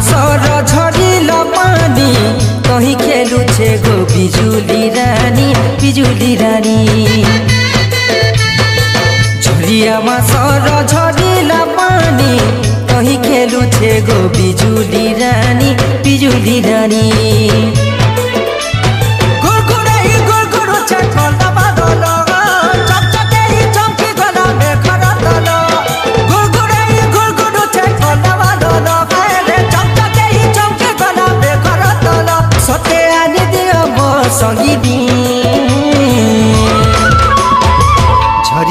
सर झरिला पानी कहीं खेलु छे गो बिजुली रानी झरियामा सर झरिला पानी कहीं खेलु छे गो बिजुली रानी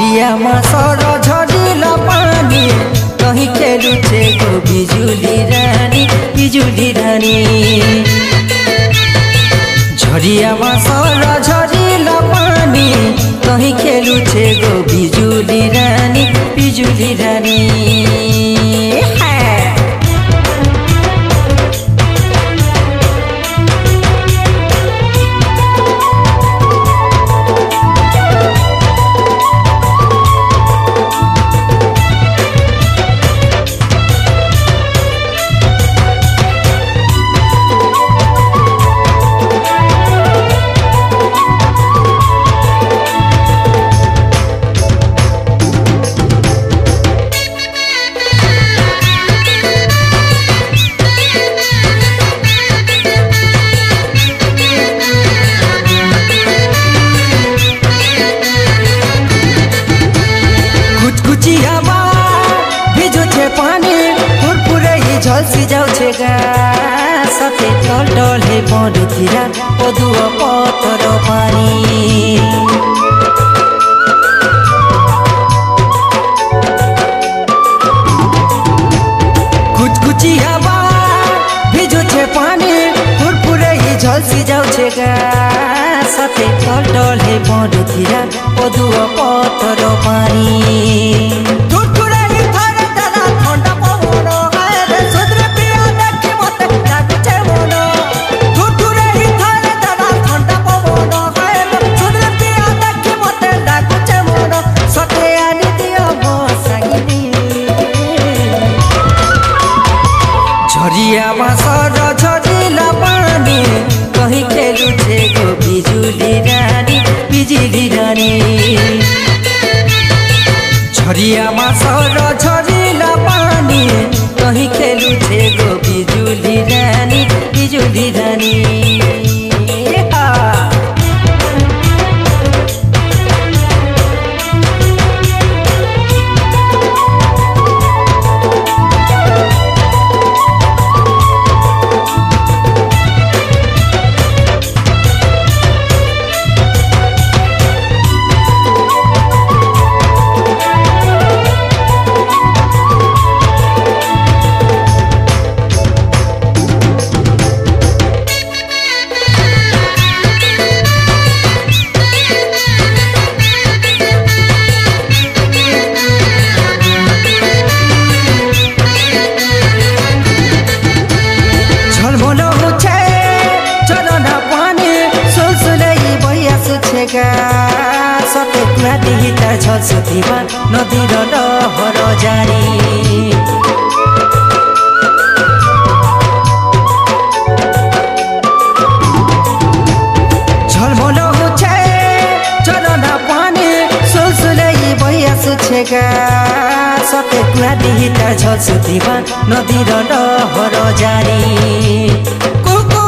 झरियामा सर झरिला पानी कहीं खेलु छे गो बिजुली रानी झरियामा सर झरिला पानी कहीं खेलु छे गो बिजुली रानी झल्सी जाऊ छेगा सते टल हे पडुतिरा पदुवा पतर पानी कुचकुची हवा भिजो छे पानी फुरफुरे झल्सी जाऊ छेगा सते टल हे पडुतिरा पदुवा पतर पानी झरियामा सर झरिला पानी कहीं खेलु छे गो बिजुली रानी झरियामा सर झरिला पानी कहीं खेलु छे गो बिजुली रानी सते कुराती हिता झल्सुथिमा नदी र लहर जारी झलमल हुछे चलन पानी सुलसुलै भइआसु छेगा सते कुराती हिता झल्सुथिमा नदी र लहर जारी कुकु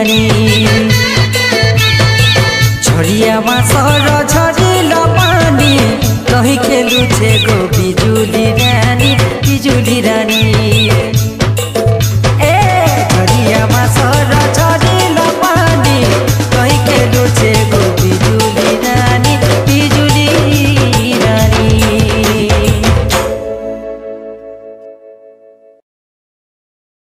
रानी झरिया बाँसर झरिलो पानी कहीं खेलु छे गो बिजुली रानी